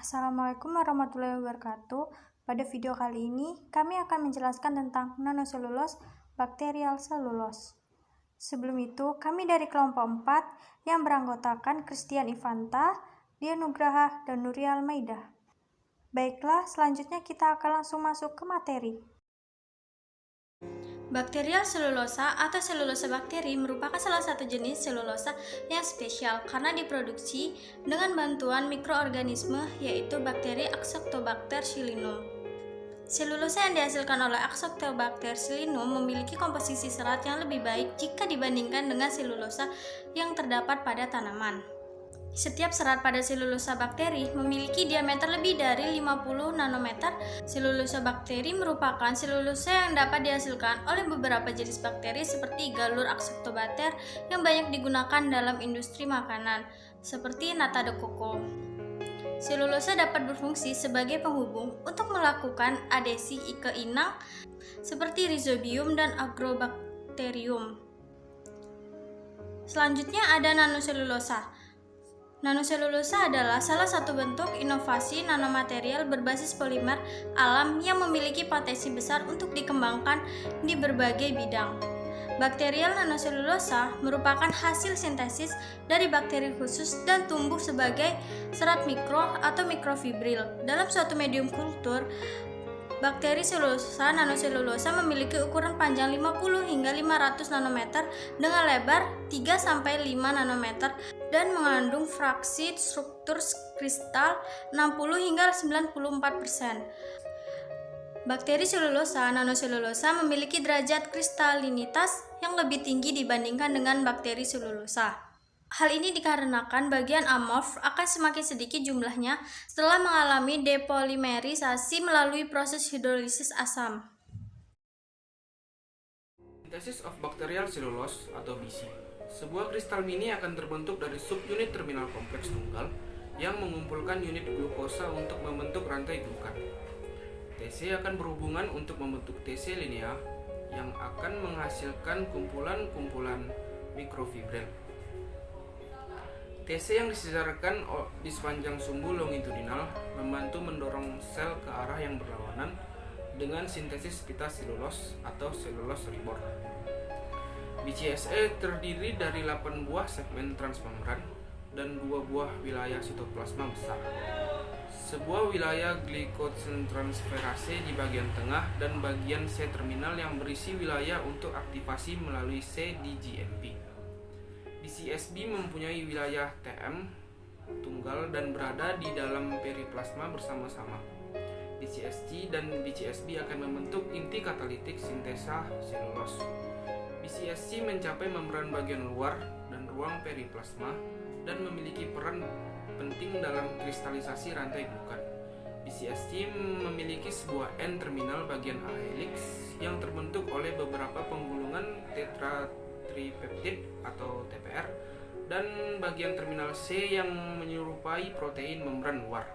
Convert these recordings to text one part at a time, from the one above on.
Assalamualaikum warahmatullahi wabarakatuh. Pada video kali ini, kami akan menjelaskan tentang nanoselulose bakterial selulose. Sebelum itu, kami dari kelompok 4 yang beranggotakan Christian Ivanta, Dian Nugraha, dan Nuria Almaidah. Baiklah, selanjutnya kita akan langsung masuk ke materi. Bakterial selulosa atau selulosa bakteri merupakan salah satu jenis selulosa yang spesial karena diproduksi dengan bantuan mikroorganisme yaitu bakteri Acetobacter xylinum. Selulosa yang dihasilkan oleh Acetobacter xylinum memiliki komposisi serat yang lebih baik jika dibandingkan dengan selulosa yang terdapat pada tanaman. Setiap serat pada selulosa bakteri memiliki diameter lebih dari 50 nanometer. Selulosa bakteri merupakan selulosa yang dapat dihasilkan oleh beberapa jenis bakteri seperti galur Acetobacter yang banyak digunakan dalam industri makanan, seperti nata de coco. Selulosa dapat berfungsi sebagai penghubung untuk melakukan adesi ke inang seperti Rhizobium dan Agrobacterium. Selanjutnya ada nanoselulosa. Nanoselulosa adalah salah satu bentuk inovasi nanomaterial berbasis polimer alam yang memiliki potensi besar untuk dikembangkan di berbagai bidang. Bakterial nanoselulosa merupakan hasil sintesis dari bakteri khusus dan tumbuh sebagai serat mikro atau mikrofibril. Dalam suatu medium kultur, bakteri selulosa nanoselulosa memiliki ukuran panjang 50 hingga 500 nanometer dengan lebar 3-5 nanometer dan mengandung fraksi struktur kristal 60 hingga 94%. Bakteri selulosa nanoselulosa memiliki derajat kristalinitas yang lebih tinggi dibandingkan dengan bakteri selulosa. Hal ini dikarenakan bagian amorf akan semakin sedikit jumlahnya setelah mengalami depolimerisasi melalui proses hidrolisis asam. Synthesis of Bacterial Cellulose atau BC. Sebuah kristal mini akan terbentuk dari subunit terminal kompleks tunggal yang mengumpulkan unit glukosa untuk membentuk rantai glukan. TC akan berhubungan untuk membentuk TC linea yang akan menghasilkan kumpulan-kumpulan mikrofibril. TC yang disejarkan di sepanjang sumbu longitudinal membantu mendorong sel ke arah yang berlawanan dengan sintesis pita selulose atau cellulose reborn. BCSA terdiri dari 8 buah segmen transmembran dan 2 buah wilayah sitoplasma besar. Sebuah wilayah glikosentransferase di bagian tengah dan bagian C-terminal yang berisi wilayah untuk aktivasi melalui C di GMP. BCSB mempunyai wilayah TM tunggal dan berada di dalam periplasma bersama-sama. BCSG dan BCSB akan membentuk inti katalitik sintesa selulose. BCSC mencapai membran bagian luar dan ruang periplasma dan memiliki peran penting dalam kristalisasi rantai glukan. BCSC memiliki sebuah N-terminal bagian A helix yang terbentuk oleh beberapa penggulungan tetratripeptid atau TPR dan bagian terminal C yang menyerupai protein membran luar.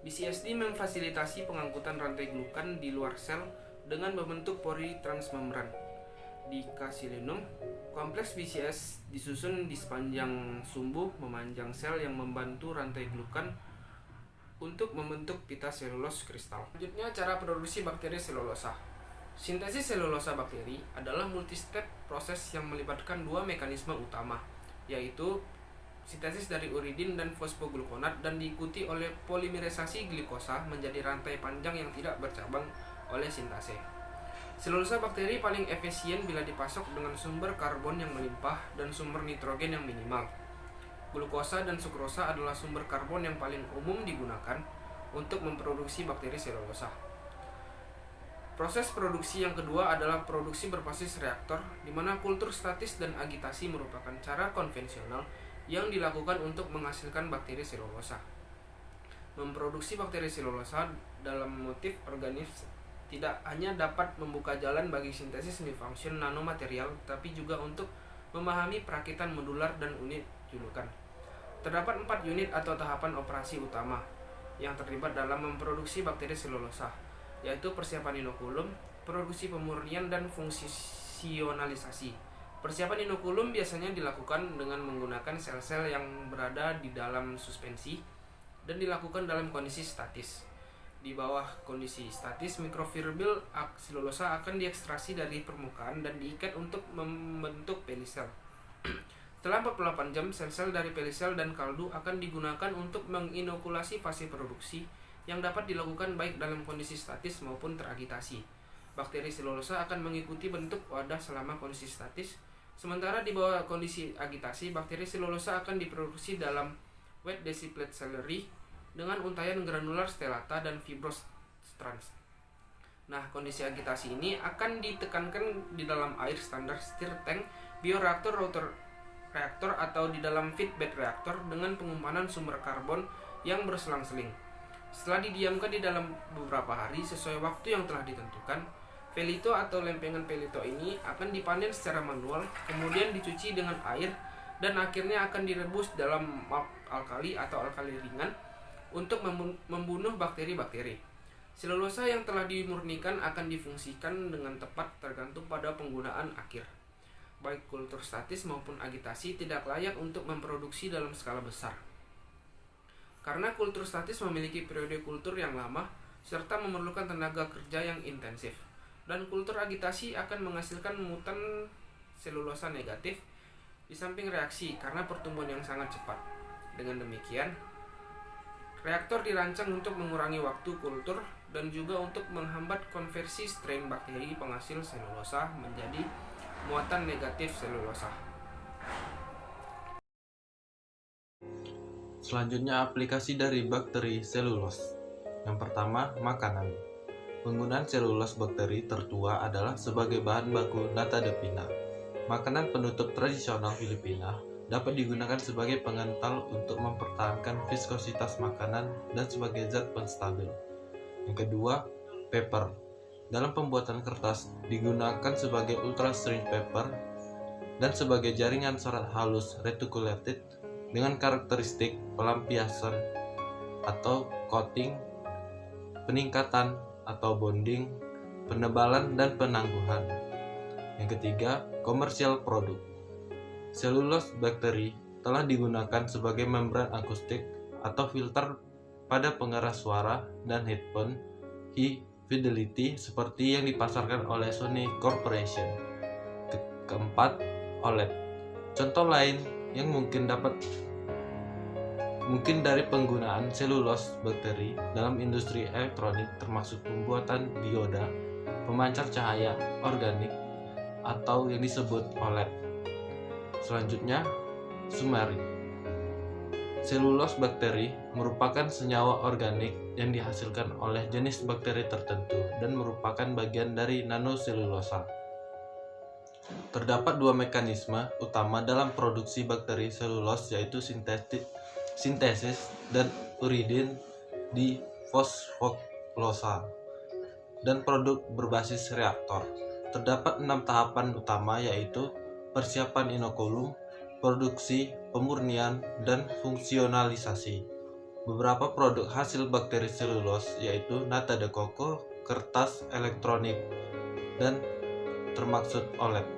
BCSD memfasilitasi pengangkutan rantai glukan di luar sel dengan membentuk pori transmembran. Di Cassilinum, kompleks BCS disusun di sepanjang sumbu memanjang sel yang membantu rantai glukan untuk membentuk pita selulose kristal. Selanjutnya, cara produksi bakteri selulosa. Sintesis selulosa bakteri adalah multi-step proses yang melibatkan 2 mekanisme utama, yaitu sintesis dari uridin dan fosfogluconat dan diikuti oleh polimerisasi glikosa menjadi rantai panjang yang tidak bercabang oleh sintase. Selulosa bakteri paling efisien bila dipasok dengan sumber karbon yang melimpah dan sumber nitrogen yang minimal. Glukosa dan sukrosa adalah sumber karbon yang paling umum digunakan untuk memproduksi bakteri selulosa. Proses produksi yang kedua adalah produksi berbasis reaktor, di mana kultur statis dan agitasi merupakan cara konvensional yang dilakukan untuk menghasilkan bakteri selulosa. Memproduksi bakteri selulosa dalam motif organis tidak hanya dapat membuka jalan bagi sintesis multifunction nanomaterial, tapi juga untuk memahami perakitan modular dan unit julukan. Terdapat 4 unit atau tahapan operasi utama yang terlibat dalam memproduksi bakteri selulosa, yaitu persiapan inokulum, produksi pemurnian, dan fungsionalisasi. Persiapan inokulum biasanya dilakukan dengan menggunakan sel-sel yang berada di dalam suspensi dan dilakukan dalam kondisi statis. Di bawah kondisi statis, mikrofibril selulosa akan diekstraksi dari permukaan dan diikat untuk membentuk pelisel. Setelah 48 jam, sel-sel dari pelisel dan kaldu akan digunakan untuk menginokulasi fase produksi yang dapat dilakukan baik dalam kondisi statis maupun teragitasi. Bakteri selulosa akan mengikuti bentuk wadah selama kondisi statis, sementara di bawah kondisi agitasi, bakteri selulosa akan diproduksi dalam wet desiccate slurry dengan untayan granular stellata dan fibrostrans. Nah, kondisi agitasi ini akan ditekankan di dalam air standar stir tank, bioreaktor, rotor reaktor atau di dalam feedback reaktor dengan pengumpanan sumber karbon yang berselang-seling. Setelah didiamkan di dalam beberapa hari sesuai waktu yang telah ditentukan, pelito atau lempengan pelito ini akan dipanen secara manual, kemudian dicuci dengan air dan akhirnya akan direbus dalam malt alkali atau alkali ringan untuk membunuh bakteri-bakteri. Selulosa yang telah dimurnikan akan difungsikan dengan tepat tergantung pada penggunaan akhir. Baik kultur statis maupun agitasi tidak layak untuk memproduksi dalam skala besar. Karena kultur statis memiliki periode kultur yang lama serta memerlukan tenaga kerja yang intensif. Dan kultur agitasi akan menghasilkan mutan selulosa negatif di samping reaksi karena pertumbuhan yang sangat cepat. Dengan demikian, reaktor dirancang untuk mengurangi waktu kultur dan juga untuk menghambat konversi strain bakteri penghasil selulosa menjadi muatan negatif selulosa. Selanjutnya, aplikasi dari bakteri selulos. Yang pertama, makanan. Penggunaan selulos bakteri tertua adalah sebagai bahan baku nata de pina. Makanan penutup tradisional Filipina dapat digunakan sebagai pengental untuk mempertahankan viskositas makanan dan sebagai zat penstabil. Yang kedua, paper. Dalam pembuatan kertas digunakan sebagai ultra strange paper dan sebagai jaringan serat halus reticulated dengan karakteristik pelampiasan atau coating, peningkatan atau bonding, penebalan dan penangguhan. Yang ketiga, komersial produk. Selulos bakteri telah digunakan sebagai membran akustik atau filter pada pengeras suara dan headphone high fidelity seperti yang dipasarkan oleh Sony Corporation. Keempat, OLED. Contoh lain yang mungkin dari penggunaan selulos bakteri dalam industri elektronik termasuk pembuatan dioda, pemancar cahaya organik atau yang disebut OLED. Selanjutnya, sumarin. Selulos bakteri merupakan senyawa organik yang dihasilkan oleh jenis bakteri tertentu dan merupakan bagian dari nanoselulosa. Terdapat dua mekanisme utama dalam produksi bakteri selulos, yaitu sintesis dan uridin di fosfoklosa dan produk berbasis reaktor. Terdapat 6 tahapan utama, yaitu persiapan inokulum, produksi, pemurnian, dan fungsionalisasi. Beberapa produk hasil bakteri selulos yaitu nata de coco, kertas elektronik, dan termaksud OLED.